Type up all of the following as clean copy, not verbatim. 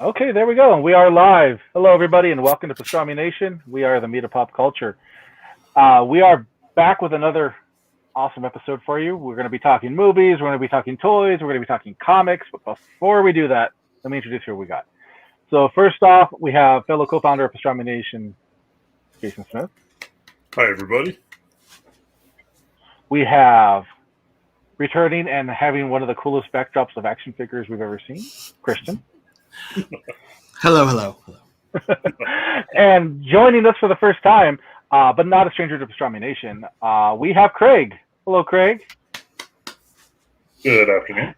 Okay, there we go. We are live. Hello, everybody, and welcome to Pastrami Nation. We are the meat of pop culture. We are back with another awesome episode for you. We're going to be talking movies. We're going to be talking toys. We're going to be talking comics. But before we do that, let me introduce who we got. So first off, we have fellow co-founder of Pastrami Nation, Jason Smith. Hi, everybody. We have returning and having one of the coolest backdrops of action figures we've ever seen, Christian. Hello. And joining us for the first time, but not a stranger to Pastrami Nation, we have Craig. Hello, Craig. Good afternoon.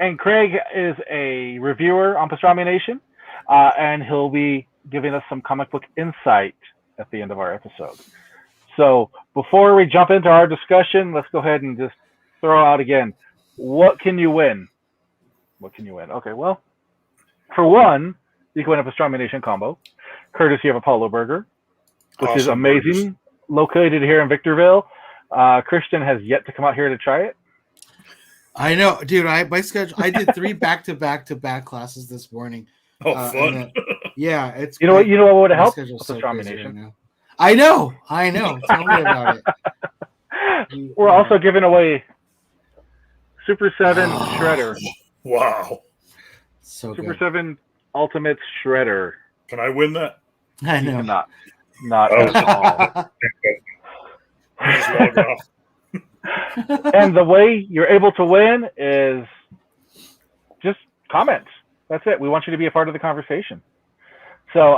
And Craig is a reviewer on Pastrami Nation, and he'll be giving us some comic book insight at the end of our episode. So before we jump into our discussion, let's go ahead and just throw out again, what can you win? What can you win? Okay, well, for one, you can win a Pastrami Nation combo, courtesy of Apollo Burger, which is amazing, burgers. Located here in Victorville. Christian has yet to come out here to try it. I know, dude. My schedule. I did 3 back-to-back classes this morning. Oh, fun! Yeah, it's. You know what? You know what would help? Pastrami Nation. Right, I know. Tell me about it. We're also giving away Super 7 Shredder. Wow. So Super good. 7 Ultimates Shredder. Can I win that? I know. Not at all. Just log off. And the way you're able to win is just comments. That's it. We want you to be a part of the conversation. So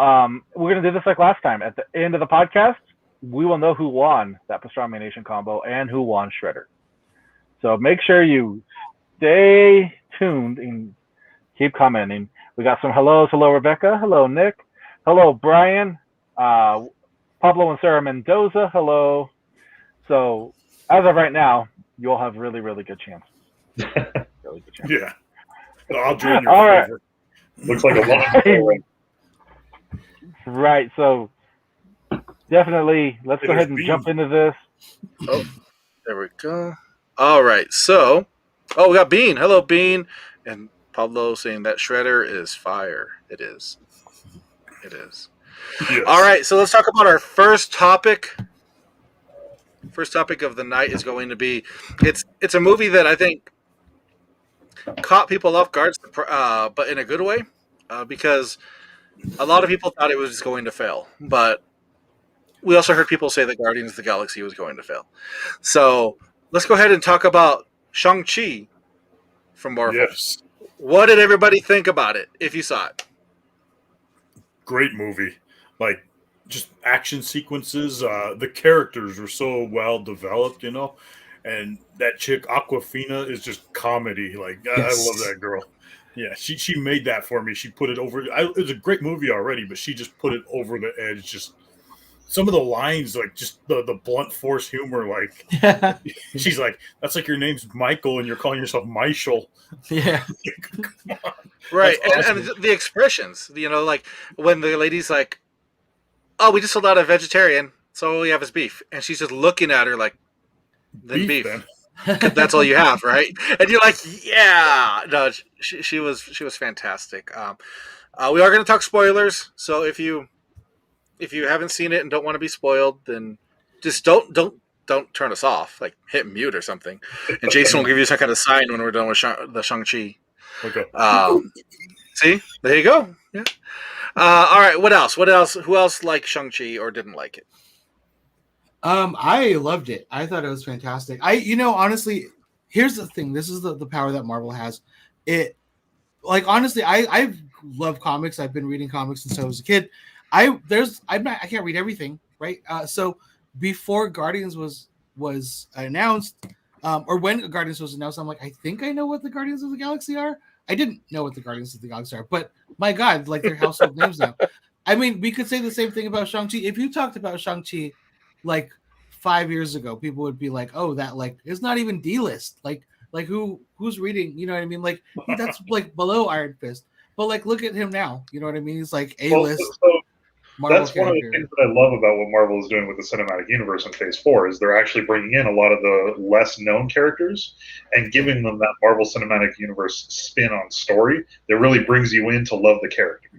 we're going to do this like last time. At the end of the podcast, we will know who won that Pastrami Nation combo and who won Shredder. So make sure you stay tuned and keep commenting. We got some hellos. Hello, Rebecca. Hello, Nick. Hello, Brian. Pablo and Sarah Mendoza. Hello. So as of right now, you'll have really, really good chances. Really good chances. Yeah. I'll join your All favor. Right. Looks like a lot. Right. So definitely, let's go ahead and jump into this. Oh, there we go. All right. So, we got Bean. Hello, Bean. And Pablo saying that Shredder is fire. It is. Yes. All right. So let's talk about our first topic. First topic of the night is going to be it's a movie that I think caught people off guard, but in a good way, because a lot of people thought it was going to fail, but we also heard people say that Guardians of the Galaxy was going to fail. So let's go ahead and talk about Shang-Chi from Marvel. Yes. What did everybody think about it, if you saw it? Great movie. Like, just action sequences. The characters were so well developed, and that chick Aquafina is just comedy. Like, yes. I love that girl. Yeah, she made that for me. She put it over. It was a great movie already, but she just put it over the edge. Just some of the lines, like just the blunt force humor. Like, she's like, "That's like your name's Michael and you're calling yourself Michael." Yeah, come on. Right, awesome. And the expressions. Like when the lady's like, "Oh, we just sold out a vegetarian, so all we have is beef," and she's just looking at her like, "Then beef." That's all you have, right? And you're like, yeah. No, she was fantastic. We are going to talk spoilers, so if you haven't seen it and don't want to be spoiled, then just don't turn us off. Like hit mute or something, and Jason will give you some kind of sign when we're done with the Shang-Chi. Okay. See, there you go. Yeah. All right. What else? Who else liked Shang-Chi or didn't like it? I loved it. I thought it was fantastic. Honestly, here's the thing. This is the power that Marvel has. Honestly, I love comics. I've been reading comics since I was a kid. I can't read everything, right? So before Guardians was announced, or when Guardians was announced, I'm like, I think I know what the Guardians of the Galaxy are. I didn't know what the Guardians of the Galaxy are, but my God, like they're household names now. I mean, we could say the same thing about Shang-Chi. If you talked about Shang-Chi like 5 years ago, people would be like, "Oh, that like it's not even D-list. Like who's reading? You know what I mean? Like that's like below Iron Fist." But like, look at him now. You know what I mean? He's like A-list. Marvel That's one of the character. things that I love about what Marvel is doing with the cinematic universe in Phase 4 is they're actually bringing in a lot of the less known characters and giving them that Marvel Cinematic Universe spin on story that really brings you in to love the character.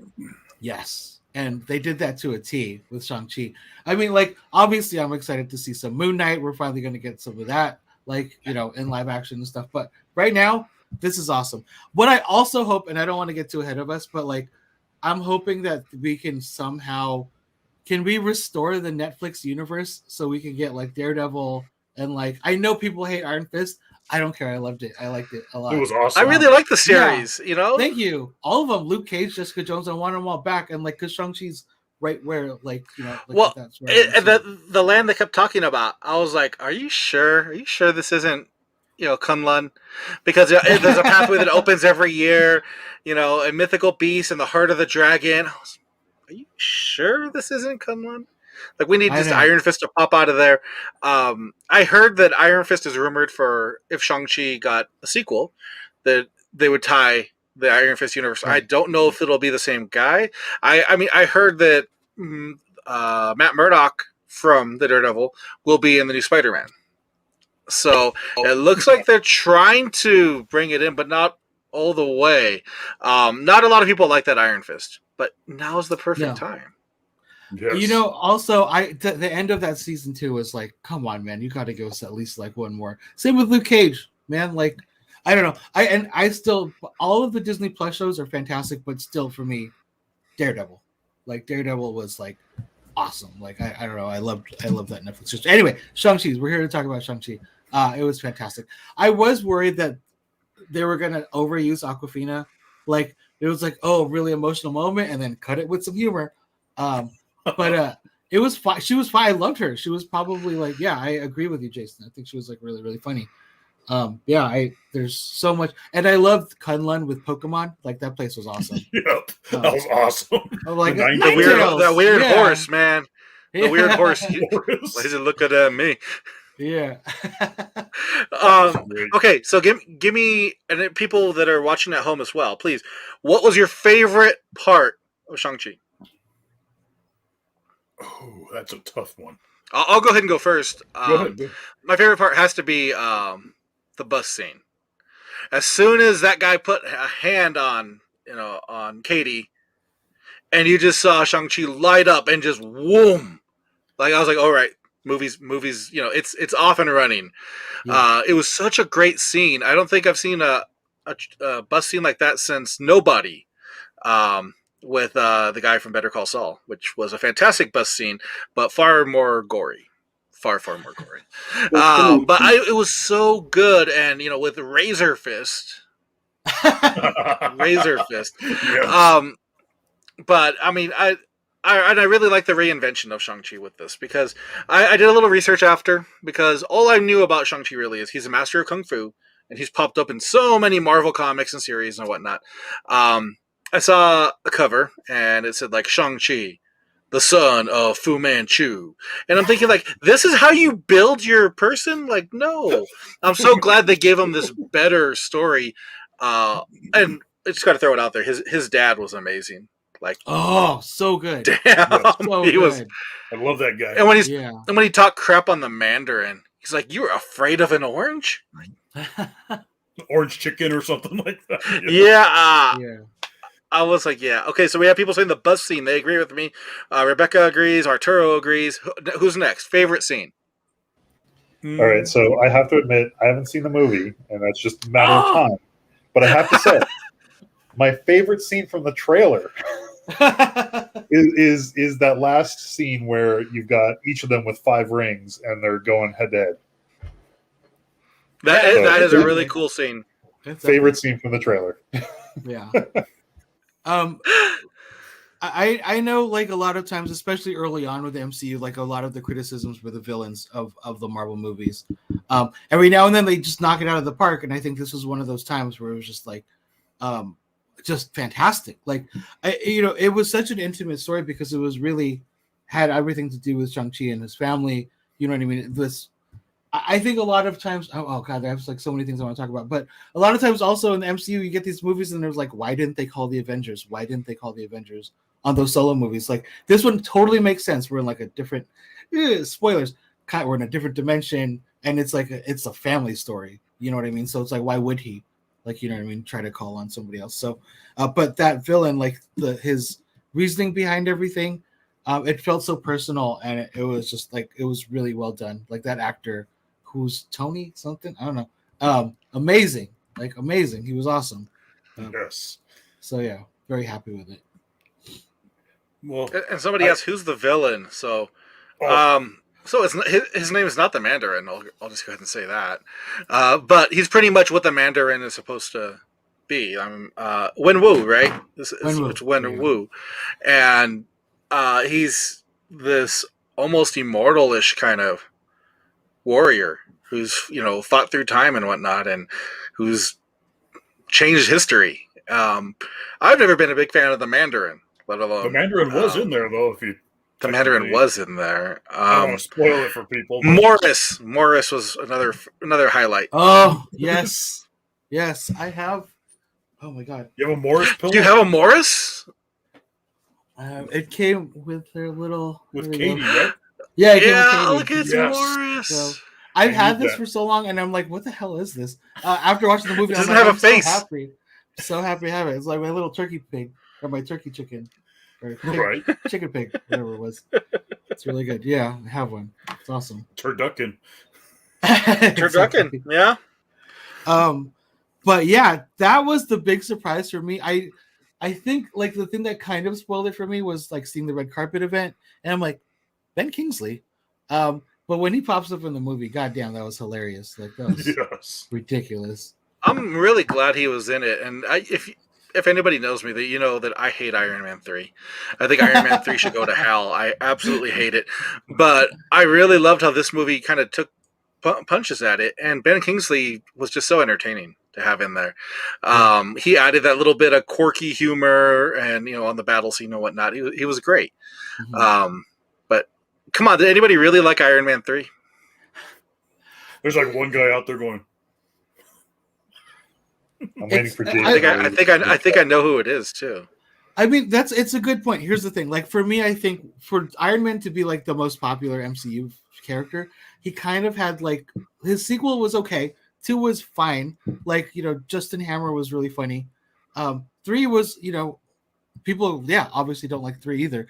Yes. And they did that to a T with Shang-Chi. I mean, like, obviously I'm excited to see some Moon Knight. We're finally going to get some of that, like, you know, in live action and stuff. But right now, this is awesome. What I also hope, and I don't want to get too ahead of us, but like, I'm hoping that we can somehow, can we restore the Netflix universe so we can get like Daredevil and like, I know people hate Iron Fist. I don't care. I loved it. I liked it a lot. It was I awesome. really like the series. You know, Thank you. All of them, Luke Cage, Jessica Jones, I want them all back. And like, because Shang-Chi's right where, like, you know, like well, that's where the land they kept talking about, I was like, are you sure? Are you sure this isn't, you know, Kunlun? Because there's a pathway that opens every year, you know, a mythical beast and the heart of the dragon. Are you sure this isn't Kunlun? Like, we need I this know. Iron Fist to pop out of there. I heard that Iron Fist is rumored for, if Shang-Chi got a sequel, that they would tie the Iron Fist universe. I Right. don't know if it'll be the same guy. I mean, I heard that Matt Murdock from the Daredevil will be in the new Spider-Man. So it looks like they're trying to bring it in, but not all the way. Not a lot of people like that Iron Fist, but now's the perfect time. Yes. You know, also, the end of that season 2 was like, come on, man, you got to give us at least like one more. Same with Luke Cage, man. Like, I don't know. I still, all of the Disney Plus shows are fantastic, but still for me, Daredevil. Like, Daredevil was like awesome. Like, I don't know. I love that Netflix show. Anyway, Shang-Chi. We're here to talk about Shang-Chi. It was fantastic. I was worried that they were gonna overuse Awkwafina. Like, it was like, oh, really emotional moment, and then cut it with some humor. But it was fine. She was fine. I loved her. She was probably like, yeah, I agree with you, Jason. I think she was like really, really funny. There's so much, and I loved Kunlun with Pokemon. Like, that place was awesome. Yep, that was awesome. I'm like, The The weird, Ninetales! that weird Yeah. horse, man. The weird horse. Horus. Why is it looking at me? Yeah. Great. Okay, so give me, and then people that are watching at home as well, please. What was your favorite part of Shang-Chi? Oh, that's a tough one. I'll go ahead and go first. Go ahead. My favorite part has to be the bus scene. As soon as that guy put a hand on Katie, and you just saw Shang-Chi light up and just whoom. Like, I was like, all right, movies, you know, it's off and running. Yeah. It was such a great scene. I don't think I've seen a bus scene like that since Nobody, with the guy from Better Call Saul, which was a fantastic bus scene, but far more gory. Far more gory. But it was so good, and, you know, with Razor Fist. Yes. But I mean, I really like the reinvention of Shang-Chi with this, because I did a little research after, because all I knew about Shang-Chi really is he's a master of Kung Fu, and he's popped up in so many Marvel comics and series and whatnot. I saw a cover, and it said, like, Shang-Chi, the son of Fu Manchu. And I'm thinking, like, this is how you build your person? Like, no. I'm so glad they gave him this better story. And I just got to throw it out there. His dad was amazing. Like, Oh, so good. damn, So he good. was. I love that guy. And Yeah. when he talked crap on the Mandarin, he's like, "You were afraid of an orange?" Orange chicken or something like that. Yeah. Yeah. I was like, yeah. Okay, so we have people saying the bus scene. They agree with me. Rebecca agrees. Arturo agrees. Who's next? Favorite scene? All right, so I have to admit, I haven't seen the movie, and that's just a matter of time. But I have to say, my favorite scene from the trailer is that last scene where you've got each of them with 5 rings, and they're going head to head. That is a really cool scene. Favorite scene from the trailer. Yeah. I know, like, a lot of times, especially early on with the MCU, like, a lot of the criticisms were the villains of the Marvel movies. Every now and then they just knock it out of the park, and I think this was one of those times where it was just like, just fantastic. Like, it was such an intimate story because it was really had everything to do with Shang-Chi and his family. You know what I mean? I think a lot of times, oh god, there's like so many things I want to talk about. But a lot of times, also in the MCU, you get these movies, and there's like, why didn't they call the Avengers? Why didn't they call the Avengers? on those Solo movies. Like this one totally makes sense. We're in like a different spoilers. We're in a different dimension, and it's like it's a family story. You know what I mean? So it's like, why would he, like, you know what I mean, try to call on somebody else? So, but that villain, like his reasoning behind everything, it felt so personal, and it was just like it was really well done. Like that actor, who's Tony something, I don't know, amazing, like amazing. He was awesome. Yes. So yeah, very happy with it. Well, And somebody asked, who's the villain? So, so it's his name is not the Mandarin. I'll just go ahead and say that. But he's pretty much what the Mandarin is supposed to be. Wen Wu, right? It's Wen Wu, and he's this almost immortal-ish kind of warrior who's fought through time and whatnot, and who's changed history. I've never been a big fan of the Mandarin, let alone the Mandarin was in there though. The Mandarin was in there. I don't want to spoil it for people. Morris was another highlight. Oh yes, yes, I have. Oh my god, you have a Morris pillow? Do you have a Morris? It came with their little with Katie, right? Yeah, look at Morris. So, I've had this for so long, and I'm like, what the hell is this? After watching the movie, it doesn't have a face. So happy to have it. It's like my little turkey pig or my turkey chicken. Or right. Chicken pig, whatever it was. It's really good. Yeah, I have one. It's awesome. Turducken. Turducken, yeah. But yeah, that was the big surprise for me. I think like the thing that kind of spoiled it for me was like seeing the red carpet event, and I'm like, Ben Kingsley. But when he pops up in the movie, goddamn, that was hilarious. Like that was ridiculous. I'm really glad he was in it, and if anybody knows me, that you know that I hate Iron Man 3. I think Iron Man 3 should go to hell. I absolutely hate it. But I really loved how this movie kind of took punches at it, and Ben Kingsley was just so entertaining to have in there. He added that little bit of quirky humor, and on the battle scene and whatnot. He was great. Mm-hmm. But come on, did anybody really like Iron Man 3? There's like one guy out there going, I'm waiting for James. I think I know who it is too. I mean, it's a good point. Here's the thing. Like for me, I think for Iron Man to be like the most popular MCU character, he kind of had like his sequel was okay. 2 was fine. Like, Justin Hammer was really funny. 3 was, people, obviously don't like 3 either.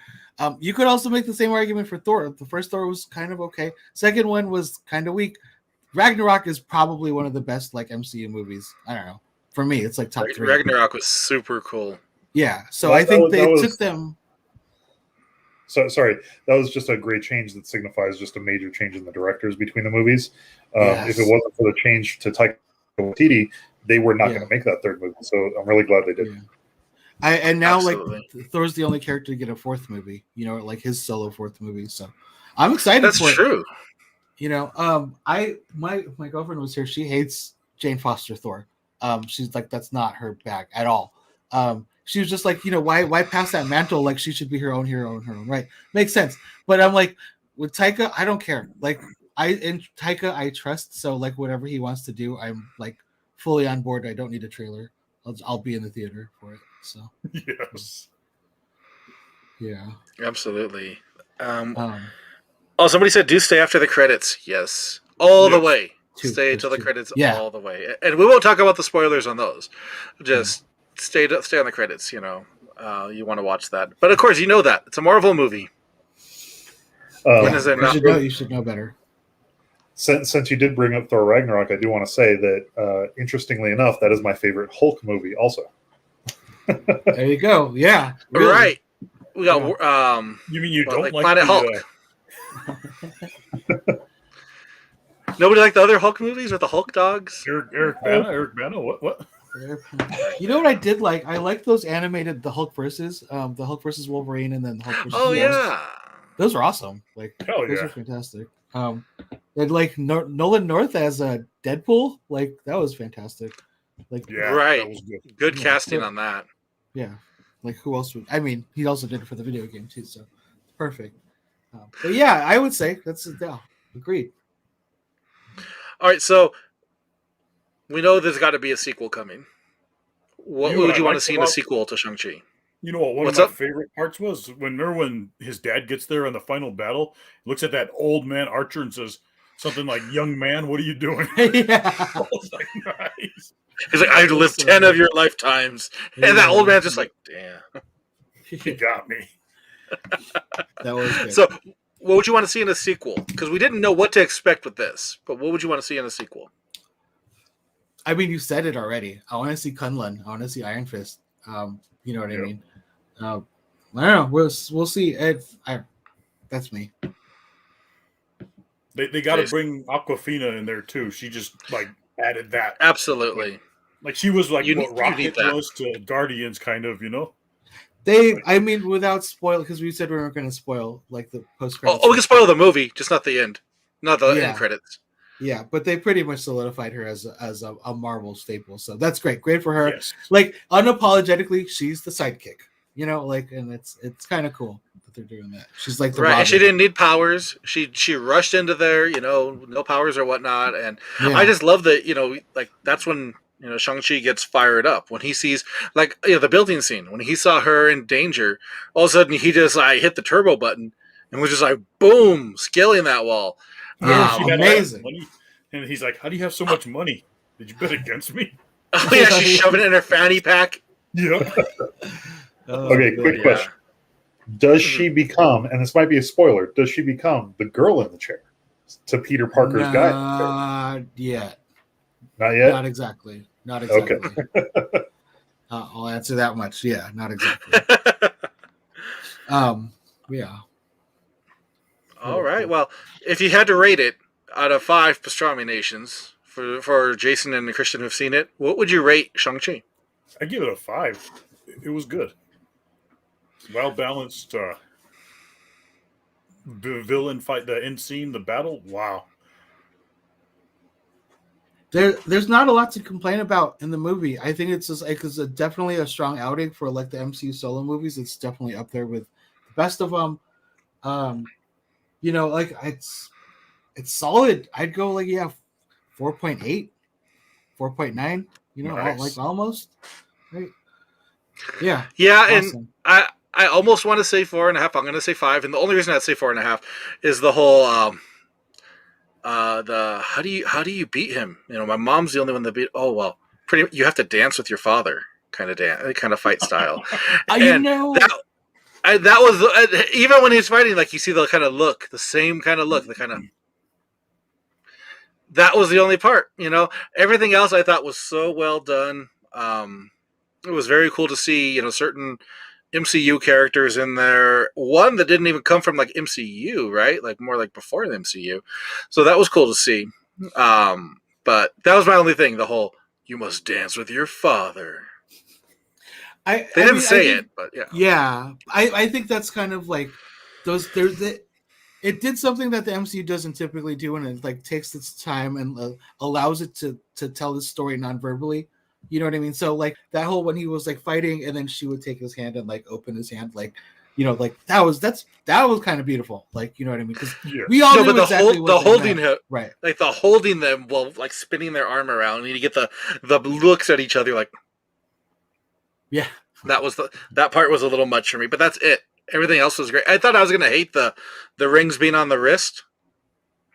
You could also make the same argument for Thor. The first Thor was kind of okay. Second one was kind of weak. Ragnarok is probably one of the best like MCU movies. I don't know. For me, it's like top 3. Ragnarok was super cool. Yeah, so I think they took them. So sorry, that was just a great change that signifies just a major change in the directors between the movies. If it wasn't for the change to Taika Waititi, they were not going to make that third movie. So I'm really glad they did. Yeah. And now Absolutely. Like Thor's the only character to get a 4th movie. Like his solo 4th movie. So I'm excited. That's for true. It. My girlfriend was here. She hates Jane Foster Thor. She's like, that's not her bag at all. She was just like, why pass that mantle? Like she should be her own hero in her own right. Makes sense. But I'm like, with Taika, I don't care. Like in Taika, I trust. So like whatever he wants to do, I'm like fully on board. I don't need a trailer. I'll be in the theater for it. So yes. Yeah. Absolutely. Somebody said do stay after the credits. Yes. The way. Stay till the credits all the way. And we won't talk about the spoilers on those. Just stay on the credits, you want to watch that. But of course, that. It's a Marvel movie. When is it not? You should know better. Since you did bring up Thor Ragnarok, I do want to say that, interestingly enough, that is my favorite Hulk movie also. There you go. Yeah. Really. Right. We got you mean you don't like Planet Hulk? Nobody liked the other Hulk movies with the Hulk dogs? Eric Bana? What? You know what I did like? I liked those animated the Hulk versus Wolverine, and then the Hulk versus Those are awesome. Like those are fantastic. And like Nolan North as a Deadpool, like that was fantastic. Like right, that was good casting on that. Yeah, like who else would? I mean, he also did it for the video game too, so it's perfect. But yeah, I would say that's agreed. All right, so we know there's got to be a sequel coming. What would you want to see in a sequel to Shang-Chi? You know what? One What's of my up? favorite parts was when his dad gets there in the final battle, looks at that old man Archer and says something like, "Young man, what are you doing?" Yeah. I was like, nice. He's like, I've That was lived so 10 of good. your lifetimes. And that old man's just like, damn. He got me. That was good. So, what would you want to see in a sequel? Because we didn't know what to expect with this, but what would you want to see in a sequel? I mean, you said it already. I want to see Kunlun. I want to see Iron Fist. You know what I Yep. mean? I don't know. We'll see. That's me. They got to Jason. bring Aquafina in there too. She just like added that. Absolutely. Like she was like You what need- you need Rocket that. was to Guardians, kind of. You know. I mean, without spoil, because we said we weren't going to spoil like the post credits. Oh, we can spoil the movie, just not the end. Not the Yeah. end credits. Yeah, but they pretty much solidified her as a Marvel staple. So that's great. Great for her. Yes. Like unapologetically, she's the sidekick. You know, like, and it's kind of cool that they're doing that. She's like the Right. Robin. And she didn't need powers. She rushed into there, no powers or whatnot. And Yeah. I just love that, like that's when Shang-Chi gets fired up when he sees the building scene, when he saw her in danger, all of a sudden he just hit the turbo button and was just like boom, scaling that wall. Yeah, She had amazing. money. And he's like, "How do you have so much money? Did you bet against me?" Oh yeah, she's shoving it in her fanny pack. Yeah. Okay, quick yeah. question. Does she become, and this might be a spoiler, does she become the girl in the chair to Peter Parker's guy? Not yet. Not yet? Not exactly. Not exactly. I'll answer that much. Yeah, not exactly. Yeah. All right. Well, if you had to rate it out of 5 Pastrami Nations for Jason and Christian who've seen it, what would you rate Shang-Chi? I give it a 5. It was good. Well balanced. The villain fight, the end scene, the battle. Wow. There's not a lot to complain about in the movie. I think it's just like it's definitely a strong outing for like the MCU solo movies. It's definitely up there with the best of them. Like it's solid. I'd go like 4.8, 4.9. Nice. Like almost. Right. Yeah. Yeah, Awesome. and I almost want to say 4.5. I'm going to say 5, and the only reason I'd say 4.5 is the whole the how do you beat him? My mom's the only one that beat. Oh well, you have to dance with your father, kind of fight style. And that was even when he's fighting, like you see the kind of look, the same kind of look, the kind of. That was the only part, Everything else I thought was so well done. It was very cool to see, certain MCU characters in there. One that didn't even come from like MCU, right? Like more like before the MCU. So that was cool to see. But that was my only thing. The whole "you must dance with your father." They didn't say it, but yeah. Yeah, I think that's kind of like those. It did something that the MCU doesn't typically do, and it like takes its time and allows it to tell the story non-verbally. You know what I mean? So like that whole when he was like fighting, and then she would take his hand and like open his hand, like like that was kind of beautiful. Like you know what I mean? Because we all knew exactly what they holding meant. him, right? Like the holding them while like spinning their arm around, and you get the looks at each other, like yeah. That part was a little much for me, but that's it. Everything else was great. I thought I was gonna hate the rings being on the wrist.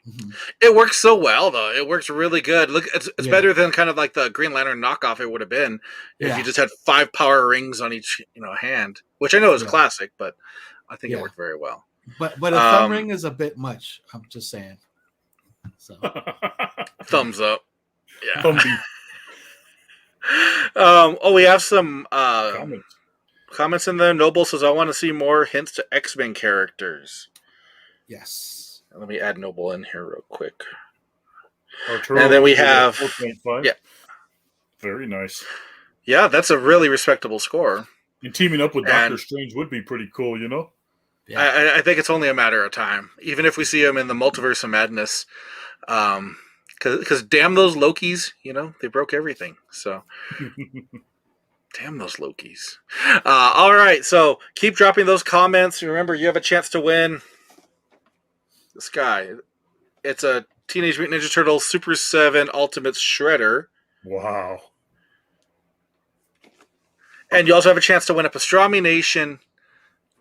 Mm-hmm. It works so well, though. It works really good. Look, it's better than kind of like the Green Lantern knockoff it would have been if you just had 5 power rings on each hand, which I know is classic, but I think it worked very well. But a thumb ring is a bit much. I'm just saying. So thumbs up. Yeah. Thumbie. We have some Comments. in there. Noble says, "I want to see more hints to X-Men characters." Yes. Let me add Noble in here real quick. Arturo, and then we have 4.5. Yeah. Very nice. Yeah, that's a really respectable score. And teaming up with Doctor Strange would be pretty cool, Yeah. I think it's only a matter of time. Even if we see him in the Multiverse of Madness, because damn those Lokis, they broke everything. So damn those Lokis. All right, so keep dropping those comments. Remember, you have a chance to win this guy. It's a Teenage Mutant Ninja Turtles Super 7 Ultimates Shredder. Wow. And you also have a chance to win a Pastrami Nation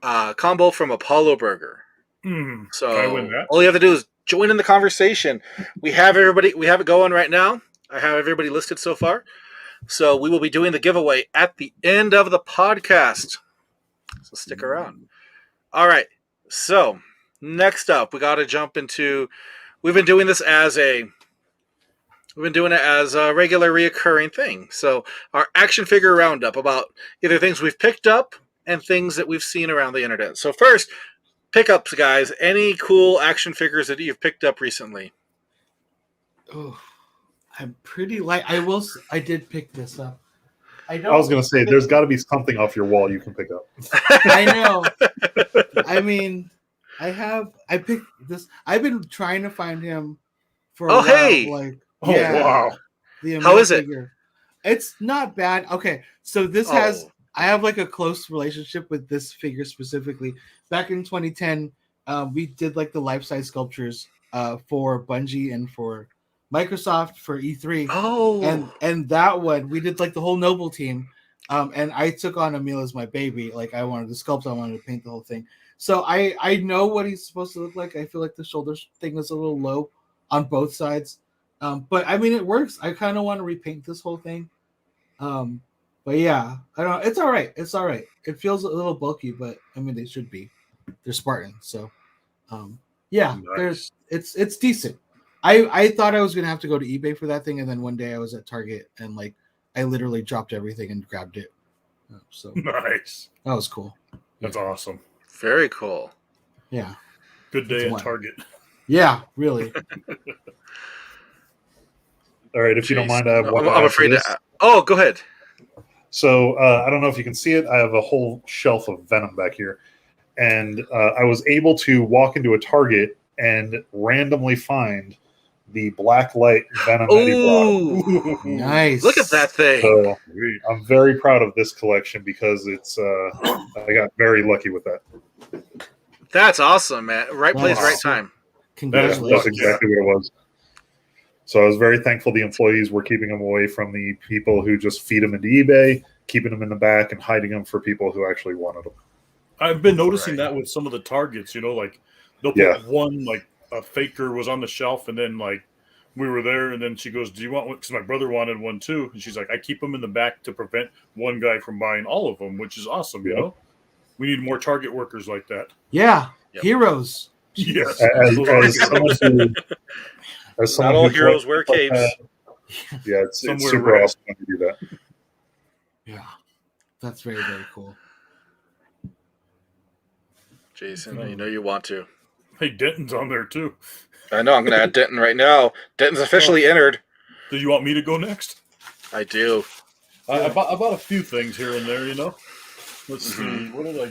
combo from Apollo Burger. So Can I win that? all you have to do is join in the conversation. We have it going right now. I have everybody listed so far. So we will be doing the giveaway at the end of the podcast. So stick around. All right. So next up, we got to jump into. We've been doing this as a regular reoccurring thing. So our action figure roundup about either things we've picked up and things that we've seen around the internet. So first, pickups, guys. Any cool action figures that you've picked up recently? Oh, I'm pretty light. I did pick this up. I was going to say, there's got to be something off your wall you can pick up. I know. I mean, I picked this. I've been trying to find him for a while. Hey! Like, Oh, wow. How is it? figure. It's not bad. Okay, so this I have like a close relationship with this figure specifically. Back in 2010, we did like the life-size sculptures for Bungie and for Microsoft for E3. Oh, and that one we did like the whole Noble team. And I took on Emil as my baby. Like I wanted to sculpt, I wanted to paint the whole thing. So I know what he's supposed to look like. I feel like the shoulder thing is a little low on both sides. But I mean it works. I kind of want to repaint this whole thing. But yeah, I don't know. It's all right. It's all right. It feels a little bulky, but I mean they should be. They're Spartan, so yeah, Nice. it's decent. I thought I was gonna have to go to eBay for that thing, and then one day I was at Target and like I literally dropped everything and grabbed it. So Nice. that was cool. That's awesome. very cool. Yeah. Good day It's at one. Target. Yeah, really. All right, if you don't mind, I have one. I'm afraid to. Oh, go ahead. So I don't know if you can see it. I have a whole shelf of Venom back here. And I was able to walk into a Target and randomly find the black light Venom that he brought. Ooh, Nice. look at that thing. So I'm very proud of this collection because it's I got very lucky with that. That's awesome, man. Right place, Wow. right time. That's Congratulations. exactly what it was. So I was very thankful the employees were keeping them away from the people who just feed them into eBay, keeping them in the back, and hiding them for people who actually wanted them. I've been noticing Right. that with some of the Targets, like they'll put Yeah. one, like a faker was on the shelf, and then like we were there, and then she goes, "Do you want one?" Because my brother wanted one too, and she's like, "I keep them in the back to prevent one guy from buying all of them," which is awesome. Yeah. We need more Target workers like that. Yeah. Yep. Heroes. Yes, As Those are someone who, as someone Not all who heroes collects wear stuff capes. like that, yeah, it's Somewhere super red. awesome when you do that. Yeah. That's very, very cool. Jason, you know you want to. Hey, Denton's on there too. I know. I'm going to add Denton right now. Denton's officially entered. Do you want me to go next? I do. I bought a few things here and there. Let's see. Mhm. What did I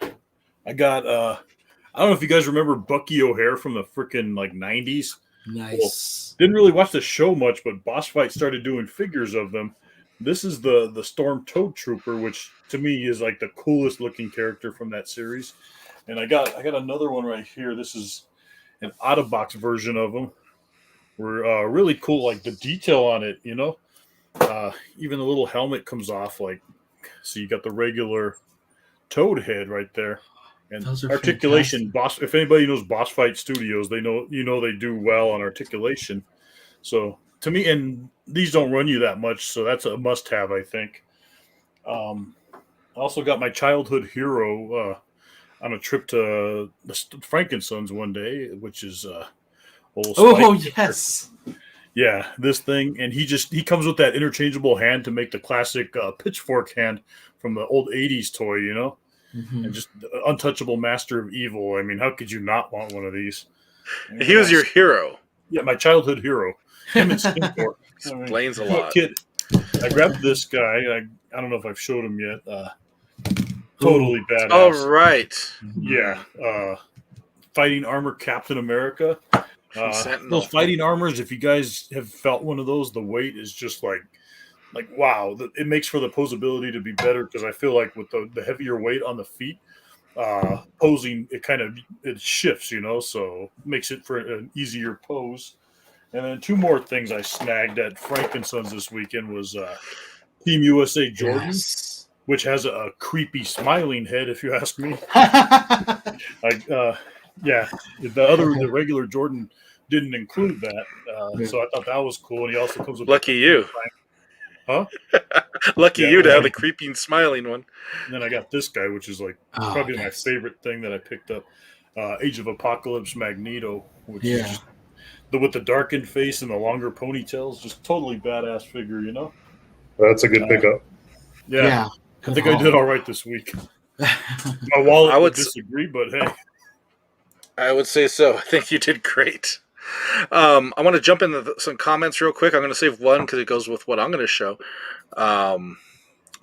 get? I got. I don't know if you guys remember Bucky O'Hare from the freaking like '90s. Nice. Didn't really watch the show much, but Boss Fight started doing figures of them. This is the Storm Toad Trooper, which to me is like the coolest looking character from that series. And I got another one right here. This is an out of box version of them. We're really cool, like the detail on it. Even the little helmet comes off. Like, so you got the regular Toad head right there. And Those are articulation, if anybody knows Boss Fight Studios, they know they do well on articulation. So to me, and these don't run you that much, so that's a must-have, I think. I also got my childhood hero on a trip to the Frankincense one day, which is old. Oh, Spike. yes. Yeah, this thing, and he comes with that interchangeable hand to make the classic pitchfork hand from the old '80s toy, Mhm. and just the untouchable master of evil. I mean, how could you not want one of these? He was your hero. Yeah, my childhood hero. Him and Stinkor. Explains a lot. Kid, I grabbed this guy. I don't know if I've showed him yet. Totally badass. All right. Yeah. Fighting armor Captain America. Sentinel. Those fighting armors, if you guys have felt one of those, the weight is just like wow. It makes for the posability to be better because I feel like with the heavier weight on the feet, posing, it shifts, so makes it for an easier pose. And then two more things I snagged at Frankincense this weekend was Team USA Jordan, Yes. which has a creepy smiling head, if you ask me. Yeah, the regular Jordan didn't include that, so I thought that was cool. And he also comes with Lucky you. huh? Lucky Yeah, you to right. have the creeping smiling one. And then I got this guy, which is like probably my favorite thing that I picked up. Age of Apocalypse Magneto, which is just with the darkened face and the longer ponytails, just totally badass figure, you know? That's a good pickup. Yeah. I think I did all right this week. My wallet would disagree, but hey. I would say so. I think you did great. I want to jump into some comments real quick. I'm going to save one because it goes with what I'm going to show.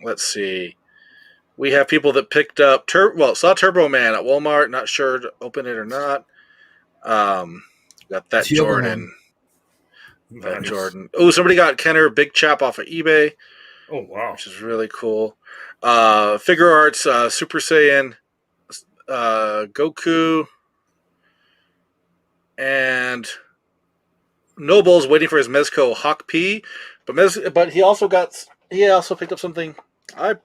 Let's see. We have people that picked up saw Turbo Man at Walmart. Not sure to open it or not. Got that Jordan. That Jordan. Oh, somebody got Kenner Big Chap off of eBay. Oh wow, which is really cool. Figure Arts Super Saiyan, Goku, and Noble's waiting for his Mezco Hawk P, but he also picked up something I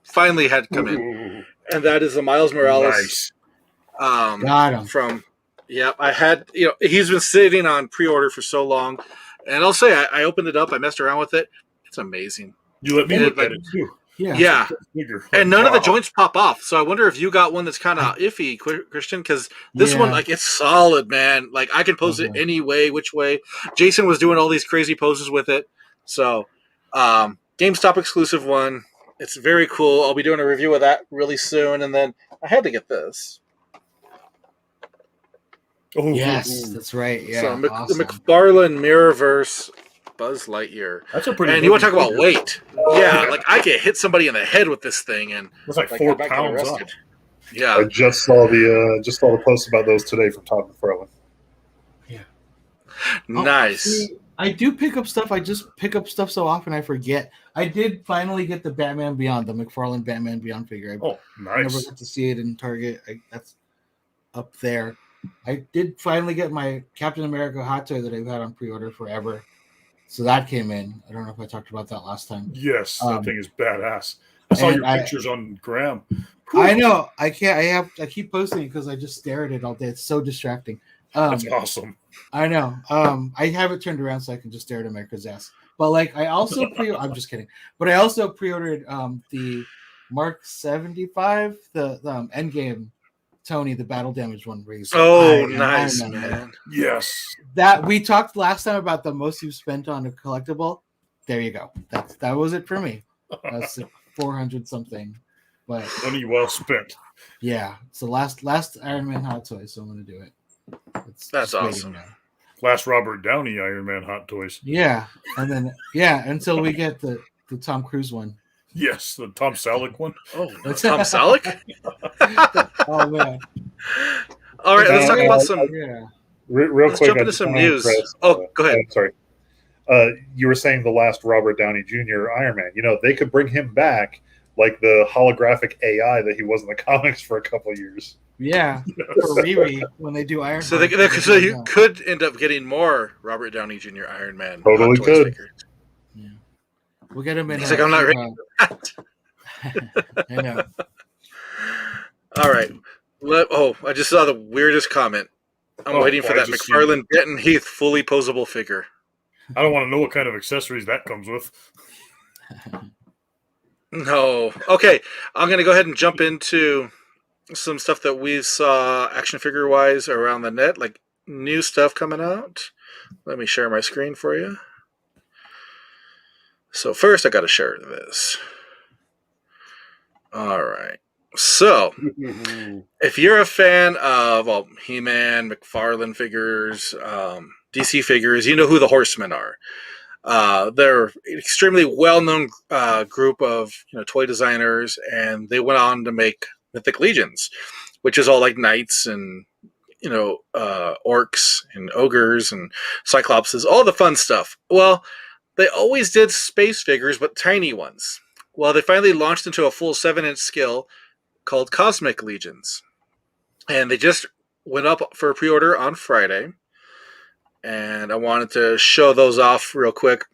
finally had come in, and that is the Miles Morales. Nice. Got him. I had he's been sitting on pre-order for so long, and I'll say I opened it up, I messed around with it. It's amazing. You let me look at it too. Yeah. And none of the joints pop off. So I wonder if you got one that's kind of iffy, Christian, because this one, like, it's solid, man. Like, I can pose it any way, which way. Jason was doing all these crazy poses with it. So, GameStop exclusive one. It's very cool. I'll be doing a review of that really soon. And then I had to get this. Oh, yes, that's right. Yeah, so the McFarlane Mirrorverse Buzz Lightyear. That's a pretty. And you want to talk about weight? Yeah, like I could hit somebody in the head with this thing, and it's like 4 pounds off. Yeah, I just saw the post about those today from Todd McFarlane. Yeah, nice. See, I do pick up stuff. I just pick up stuff so often I forget. I did finally get the Batman Beyond, the McFarlane Batman Beyond figure. I never got to see it in Target. That's up there. I did finally get my Captain America hot toy that I've had on pre-order forever. So that came in. I don't know if I talked about that last time. Yes, that thing is badass. I saw your pictures on Graham. I know. I keep posting it because I just stare at it all day. It's so distracting. That's awesome. I know. I have it turned around so I can just stare at America's ass. But like I also I'm just kidding. But I also pre-ordered the Mark 75, the Endgame Tony, the battle damage one. Nice, man. Yes. That we talked last time about the most you've spent on a collectible. There you go. That was it for me. That's 400 something. But money well spent. Yeah. It's the last Iron Man hot toy, so I'm gonna do it. That's awesome. Last Robert Downey Iron Man hot toys. Yeah. And then until we get the Tom Cruise one. Yes, the Tom Selleck one. Oh, that's Tom Selleck? Oh, man. All right, let's talk about some. Yeah. Real let's quick, jump into some news. Go ahead. Sorry. You were saying the last Robert Downey Jr. Iron Man. They could bring him back like the holographic AI that he was in the comics for a couple of years. Yeah, for Riri when they do Iron Man. So you could end up getting more Robert Downey Jr. Iron Man. Totally could. Figures. Yeah. We'll get him in. He's like, I'm not ready for that. I know. All right. I just saw the weirdest comment. I'm waiting for that McFarlane Denton Heath fully posable figure. I don't want to know what kind of accessories that comes with. No. Okay. I'm going to go ahead and jump into some stuff that we saw action figure wise around the net, like new stuff coming out. Let me share my screen for you. So first I got to share this. All right. So if you're a fan of He-Man, McFarlane figures, DC figures, you know who the Horsemen are. They're an extremely well-known group of toy designers, and they went on to make Mythic Legions, which is all like knights and orcs and ogres and cyclopses, all the fun stuff. Well, they always did space figures, but tiny ones. Well, they finally launched into a full 7-inch scale called Cosmic Legions, and they just went up for pre-order on Friday. And I wanted to show those off real quick.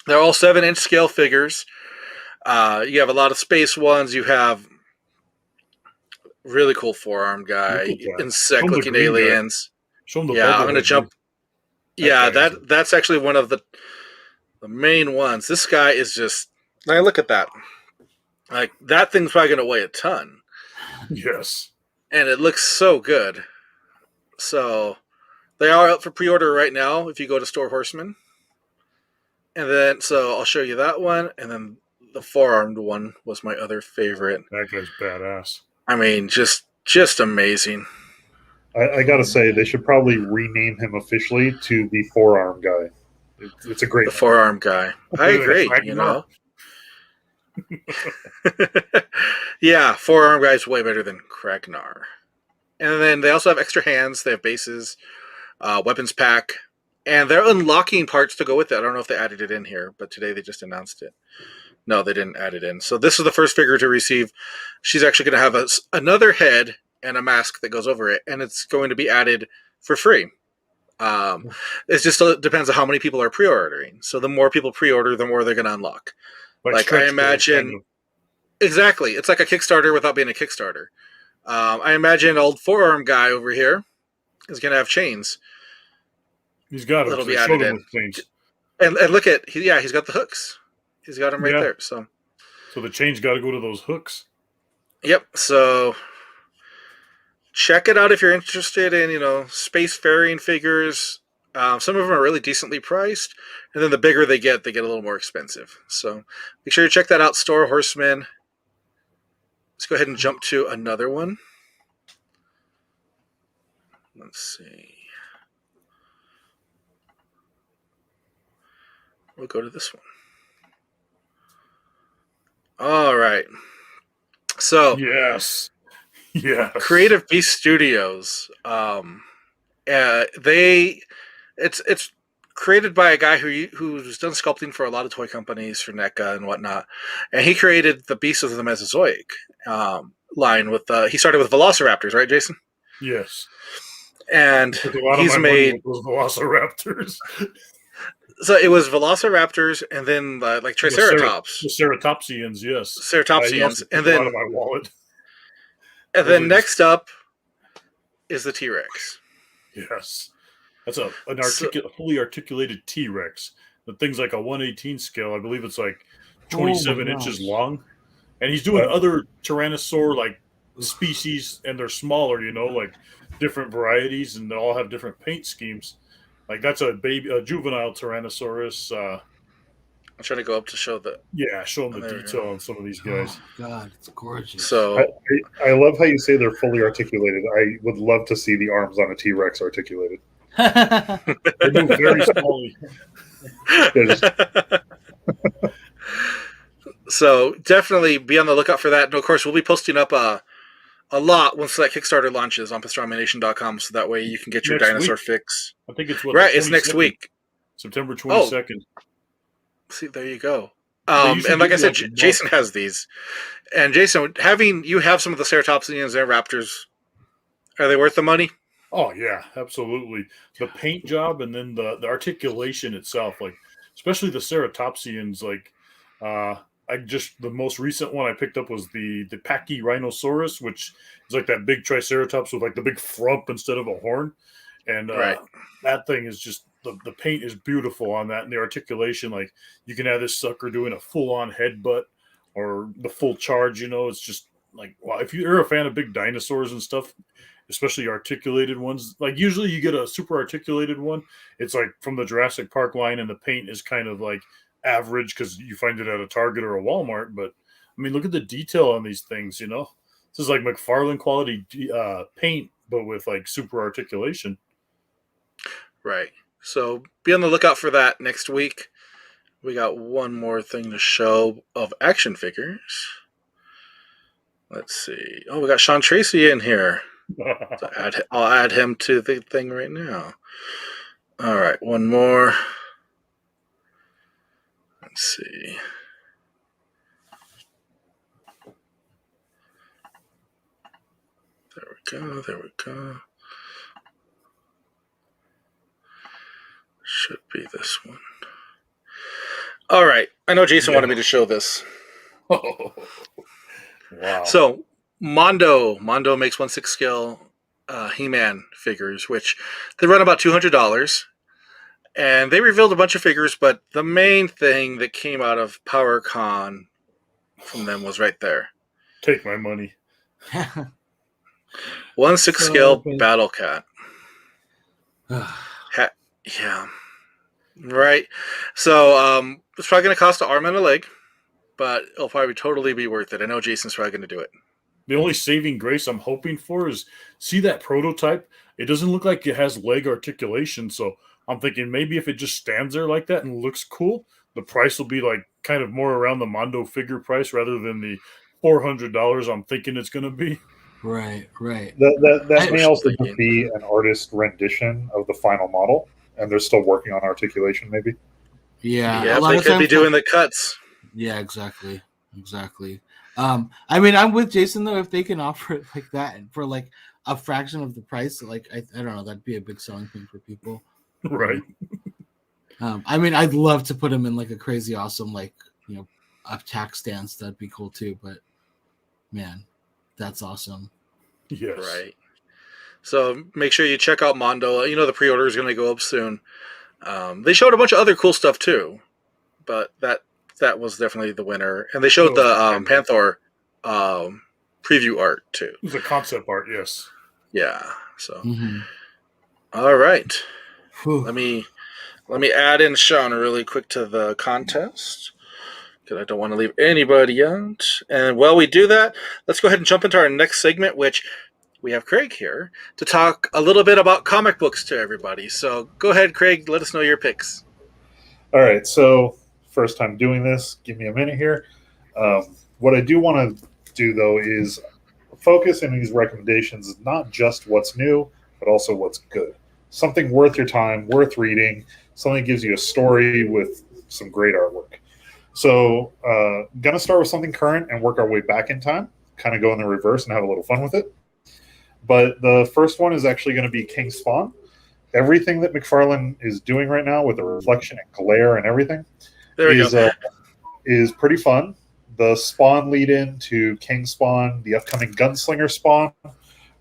They're all 7-inch scale figures. You have a lot of space ones. You have really cool forearm guy, Look at that. Show 'em the insect-looking green guy. aliens. Show him the Yeah, I'm bubble gonna head, jump. dude. Yeah, guy is that's actually one of the main ones. This guy is just like, look at that. Like that thing's probably gonna weigh a ton, yes. and it looks so good. So they are up for pre-order right now if you go to Store Horseman. And then so I'll show you that one, and then the four-armed one was my other favorite. That guy's badass. I mean, just amazing. I gotta say, they should probably rename him officially to the forearm guy. It's a great The forearm guy. I agree. You know. Yeah, forearm guy's way better than Kragnar. And then they also have extra hands. They have bases, weapons pack, and they're unlocking parts to go with it. I don't know if they added it in here, but today they just announced it. No, they didn't add it in. So this is the first figure to receive. She's actually going to have another head and a mask that goes over it, and it's going to be added for free. It just depends on how many people are pre-ordering. So the more people pre-order, the more they're going to unlock. Like I imagine, kind of. Exactly. It's like a Kickstarter without being a Kickstarter. I imagine old forearm guy over here is going to have chains. He's got them. That'll be added in. And look at, he's got the hooks. He's got them right there. So the chain's got to go to those hooks. Yep. So check it out if you're interested in, spacefaring figures. Some of them are really decently priced, and then the bigger they get a little more expensive. So make sure you check that out, Store Horseman. Let's go ahead and jump to another one. Let's see. We'll go to this one. All right. So yes, Creative Beast Studios. It's created by a guy who's done sculpting for a lot of toy companies, for NECA and whatnot, and he created the Beast of the Mesozoic line with. He started with Velociraptors, right, Jason? Yes. And he's made those Velociraptors. So it was Velociraptors, and then like Triceratops, the Ceratopsians, yes, Ceratopsians, and then out of my wallet. And then next up is the T-Rex. Yes, that's a fully articulated T-Rex. The thing's like a 1/18 scale. I believe it's like 27 inches long, and he's doing other Tyrannosaur like species, and they're smaller. Like different varieties, and they all have different paint schemes. Like that's a juvenile Tyrannosaurus. I'm trying to go up to show the. Yeah, show them the detail on some of these guys. Oh, God, it's gorgeous. So I love how you say they're fully articulated. I would love to see the arms on a T-Rex articulated. They move very slowly. So definitely be on the lookout for that. And of course, we'll be posting up a lot once that Kickstarter launches on PastramiNation.com, so that way you can get your dinosaur fix. I think it's it's next week, September 22nd. See, there you go. And like I said, Jason has these. And Jason, you have some of the Ceratopsians and Raptors, are they worth the money? Oh yeah, absolutely. The paint job and then the articulation itself, like especially the Ceratopsians, like the most recent one I picked up was the Pachyrhinosaurus, which is like that big Triceratops with like the big frump instead of a horn. And that thing is just the paint is beautiful on that, and the articulation, like you can have this sucker doing a full-on headbutt or the full charge. It's just like, wow. If you're a fan of big dinosaurs and stuff, especially articulated ones, like usually you get a super articulated one, it's like from the Jurassic Park line, and the paint is kind of like average because you find it at a Target or a Walmart. But I mean, look at the detail on these things. This is like McFarlane quality paint, but with like super articulation. Right. So be on the lookout for that next week. We got one more thing to show of action figures. Let's see. Oh, we got Sean Tracy in here. I'll add him to the thing right now. All right, one more. Let's see. There we go. Should be this one. All right. I know Jason wanted me to show this. Wow. So Mondo makes 1/6 scale He-Man figures, which they run about $200. And they revealed a bunch of figures, but the main thing that came out of PowerCon from them was right there. Take my money. 1/6 So scale good. Battle Cat. Yeah. Right. So it's probably going to cost an arm and a leg, but it'll probably totally be worth it. I know Jason's probably going to do it. The only saving grace I'm hoping for is see that prototype. It doesn't look like it has leg articulation, so I'm thinking maybe if it just stands there like that and looks cool, the price will be like kind of more around the Mondo figure price rather than the $400 I'm thinking it's going to be. Right. That may was also thinking. just be an artist rendition of the final model, and they're still working on articulation, maybe. Yeah. Yeah, a lot they of could be times, doing the cuts. Yeah, exactly. I mean, I'm with Jason though. If they can offer it like that for like a fraction of the price, like I don't know, that'd be a big selling point for people. Right. I mean, I'd love to put him in like a crazy awesome, like attack stance. That'd be cool too. But man, that's awesome. Yes. Right. So make sure you check out Mondo. You know the pre-order is going to go up soon. They showed a bunch of other cool stuff too, but that was definitely the winner. And they showed the Panther preview art too. It was a concept art, yes. Yeah. So Mm-hmm. All right. Whew. Let me add in Sean really quick to the contest because I don't want to leave anybody out. And while we do that, let's go ahead and jump into our next segment, which we have Craig here to talk a little bit about comic books to everybody. So go ahead, Craig. Let us know your picks. All right, so first time doing this. Give me a minute here. What I do want to do, though, is focus in these recommendations is not just what's new, but also what's good. Something worth your time, worth reading, something that gives you a story with some great artwork. So going to start with something current and work our way back in time, kind of go in the reverse and have a little fun with it. But the first one is actually going to be King Spawn. Everything that McFarlane is doing right now with the reflection and glare and everything is pretty fun. The Spawn lead-in to King Spawn, the upcoming Gunslinger Spawn,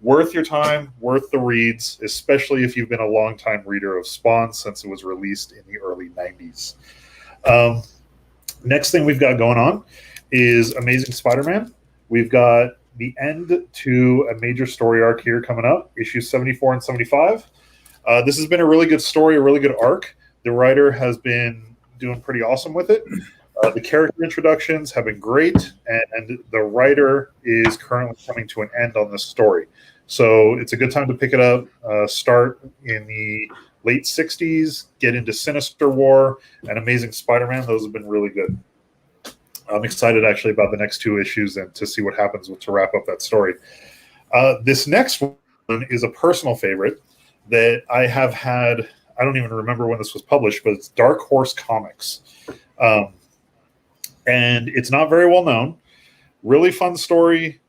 worth your time, worth the reads, especially if you've been a long-time reader of Spawn since it was released in the early 90s. Next thing we've got going on is Amazing Spider-Man. We've got the end to a major story arc here coming up, issues 74 and 75. This has been a really good story, a really good arc. The writer has been doing pretty awesome with it. The character introductions have been great, and the writer is currently coming to an end on this story. So it's a good time to pick it up, start in the late 60s, get into Sinister War, and Amazing Spider-Man. Those have been really good. I'm excited actually about the next two issues and to see what happens to wrap up that story. This next one is a personal favorite that I have had. I don't even remember when this was published, but it's Dark Horse Comics. And it's not very well known. Really fun story.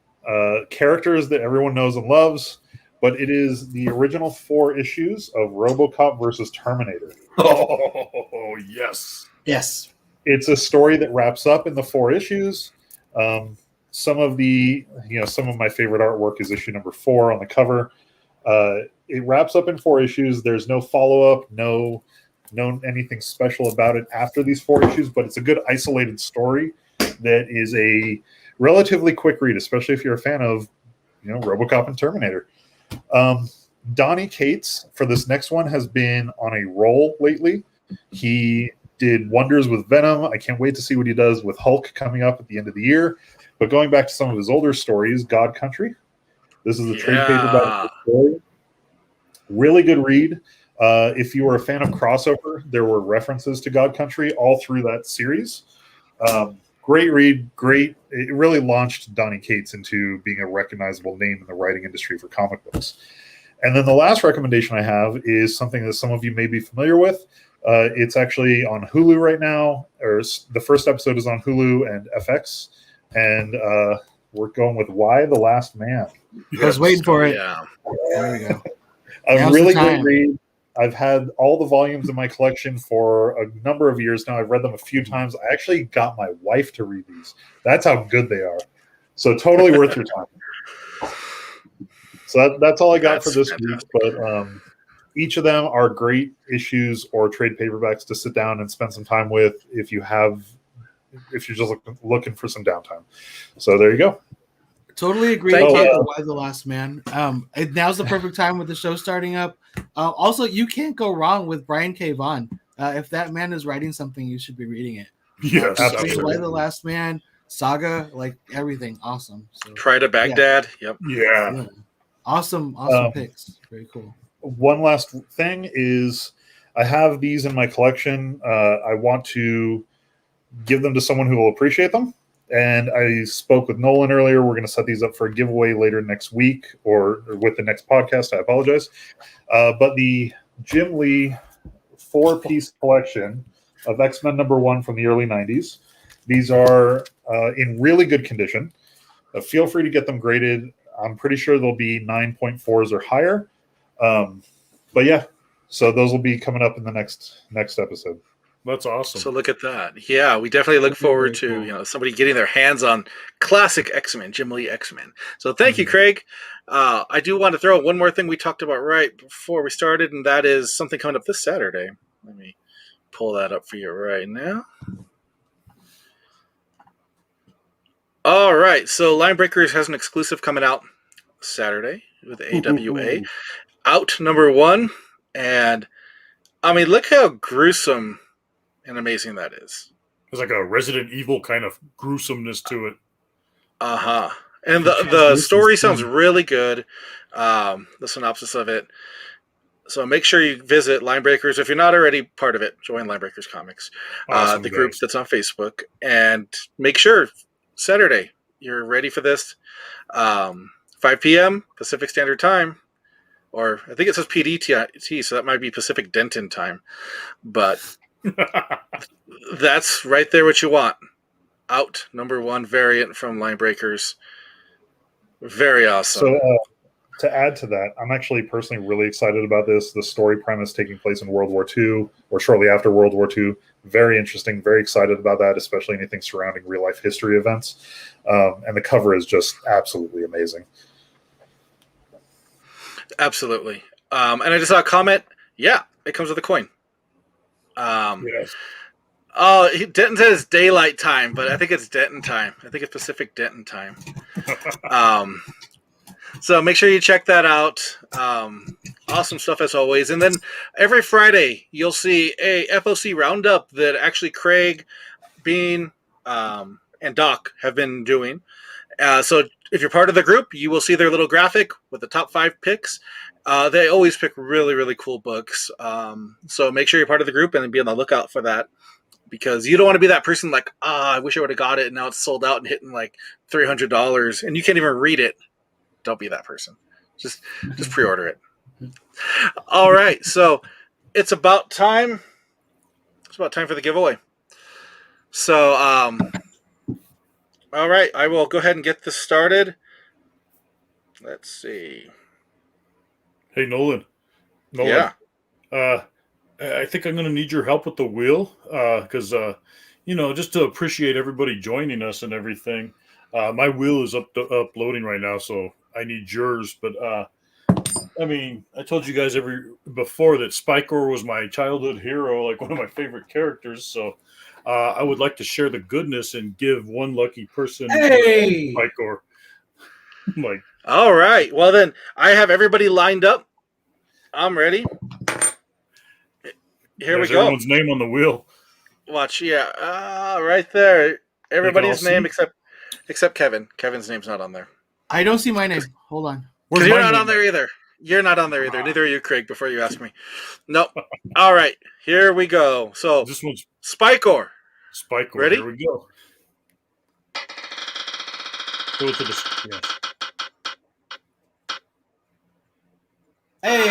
Characters that everyone knows and loves. But it is the original 4 issues of RoboCop versus Terminator. Oh, yes. Yes. It's a story that wraps up in the 4 issues. Some of my favorite artwork is issue number 4 on the cover. It wraps up in 4 issues. There's no follow-up, no anything special about it after these 4 issues, but it's a good isolated story that is a relatively quick read, especially if you're a fan of RoboCop and Terminator. Donny Cates for this next one has been on a roll lately. He did wonders with Venom. I can't wait to see what he does with Hulk coming up at the end of the year. But going back to some of his older stories, God Country. This is a trade paperback story. Really good read. If you were a fan of crossover, there were references to God Country all through that series. Great read, great. It really launched Donny Cates into being a recognizable name in the writing industry for comic books. And then the last recommendation I have is something that some of you may be familiar with. It's actually on Hulu right now, or the first episode is on Hulu and FX. And we're going with Y: The Last Man. I was waiting for it. Yeah. There we go. A Now's really the great time. read. I've had all the volumes in my collection for a number of years now. I've read them a few times. I actually got my wife to read these. That's how good they are. So totally worth your time. So that's all I got for this week. But each of them are great issues or trade paperbacks to sit down and spend some time with if you're just looking for some downtime. So there you go. Totally agree. Why the Last Man. Now's the perfect time with the show starting up. Also, you can't go wrong with Brian K. Vaughan. If that man is writing something, you should be reading it. Yes, absolutely. Why the Last Man, Saga, like everything, awesome. So, Pride of Baghdad. Yep. Yeah. Awesome picks. Very cool. One last thing is I have these in my collection. I want to give them to someone who will appreciate them. And I spoke with Nolan earlier. We're going to set these up for a giveaway later next week or with the next podcast. I apologize. But the Jim Lee 4-piece collection of X-Men #1 from the early 90s. These are in really good condition. Feel free to get them graded. I'm pretty sure they'll be 9.4s or higher. But yeah, so those will be coming up in the next episode. That's awesome. So look at that. Yeah, we definitely look forward to somebody getting their hands on classic X-Men, Jim Lee X-Men. So thank you, Craig. I do want to throw one more thing we talked about right before we started, and that is something coming up this Saturday. Let me pull that up for you right now. All right, so Line Breakers has an exclusive coming out Saturday with AWA. Out #1, and I mean, look how gruesome and amazing that is. There's like a Resident Evil kind of gruesomeness to it. And the story sounds really good. The synopsis of it. So make sure you visit Linebreakers. If you're not already part of it, join Linebreakers Comics, Awesome, the group that's on Facebook, and make sure Saturday you're ready for this. 5 p.m. Pacific Standard Time, or I think it says PDT, so that might be Pacific Denton time, but that's right there what you want. Out #1 variant from Linebreakers. Very awesome. So to add to that, I'm actually personally really excited about this. The story premise taking place in World War II or shortly after World War II. Very interesting. Very excited about that, especially anything surrounding real life history events. And the cover is just absolutely amazing. Absolutely. And I just saw a comment. Yeah, it comes with a coin. Yes. Oh, Denton says daylight time, but I think it's Denton time. I think it's Pacific Denton time. So make sure you check that out. Awesome stuff as always. And then every Friday you'll see a FOC Roundup that actually Craig, Bean, and Doc have been doing. So if you're part of the group, you will see their little graphic with the top 5 picks. They always pick really, really cool books. So make sure you're part of the group and be on the lookout for that. Because you don't want to be that person like, I wish I would have got it and now it's sold out and hitting like $300 and you can't even read it. Don't be that person. Just pre-order it. All right, so it's about time. It's about time for the giveaway. So, all right, I will go ahead and get this started. Let's see. Hey, Nolan. Yeah. I think I'm going to need your help with the wheel because, just to appreciate everybody joining us and everything. My wheel is uploading right now, so I need yours. But, I told you guys before that Spikor was my childhood hero, like one of my favorite characters. So I would like to share the goodness and give one lucky person Spikor. All right. Well, then I have everybody lined up. I'm ready. Here we go. Everyone's name on the wheel. Watch, yeah. Right there. Everybody's name except Kevin. Kevin's name's not on there. I don't see my name. Hold on. You're not on there either. You're not on there either. Neither are you, Craig, before you ask me. Nope. All right. Here we go. So, this one's Spikor. Ready? Here we go. Go to the... Yeah. Hey!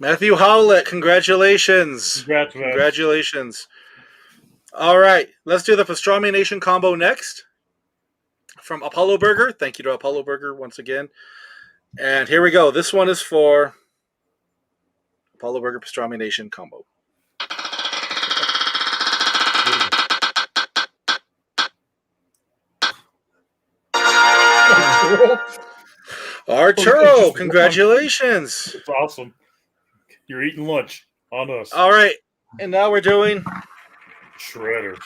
Matthew Howlett, congratulations. Congratulations. All right, let's do the Pastrami Nation combo next. From Apollo Burger. Thank you to Apollo Burger once again. And here we go. This one is for Paulo Burger Pastrami Nation combo. Arturo, congratulations. It's awesome. You're eating lunch on us. All right. And now we're doing Shredder.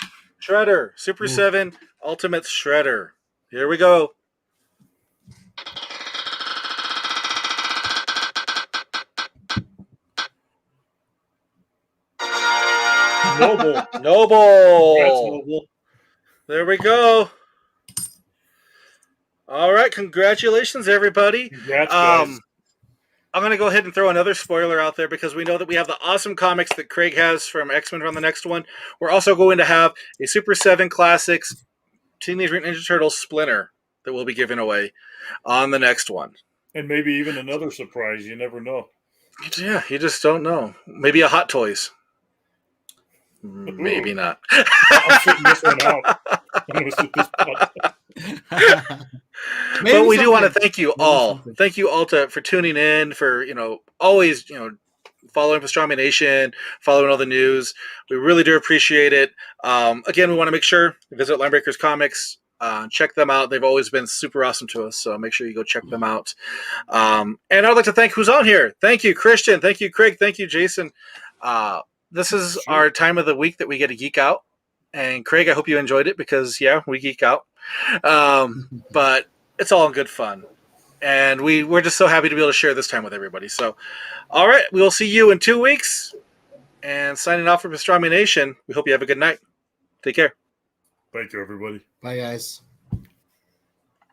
Super 7 Ultimates Shredder. Here we go. Noble. Congrats, Noble. Noble. There we go. All right. Congratulations, everybody. Congrats, guys. I'm going to go ahead and throw another spoiler out there because we know that we have the awesome comics that Craig has from X-Men on the next one. We're also going to have a Super 7 Classics Teenage Mutant Ninja Turtles Splinter that we'll be giving away on the next one. And maybe even another surprise. You never know. Yeah, you just don't know. Maybe a Hot Toys. Maybe not. I'm sitting this one out. I'm going to sit this one out. But we do want to thank you all. Thank you all for tuning in, for always following Pastrami Nation, following all the news. We really do appreciate it. Again, we want to make sure you visit Linebreakers Comics, check them out. They've always been super awesome to us, so make sure you go check them out. And I'd like to thank who's on here. Thank you, Christian. Thank you, Craig. Thank you, Jason. This is our time of the week that we get to geek out. And Craig, I hope you enjoyed it because, yeah, we geek out. But it's all in good fun. And we're just so happy to be able to share this time with everybody. So, all right, we will see you in 2 weeks. And signing off for Pastrami Nation, we hope you have a good night. Take care. Thank you, everybody. Bye, guys.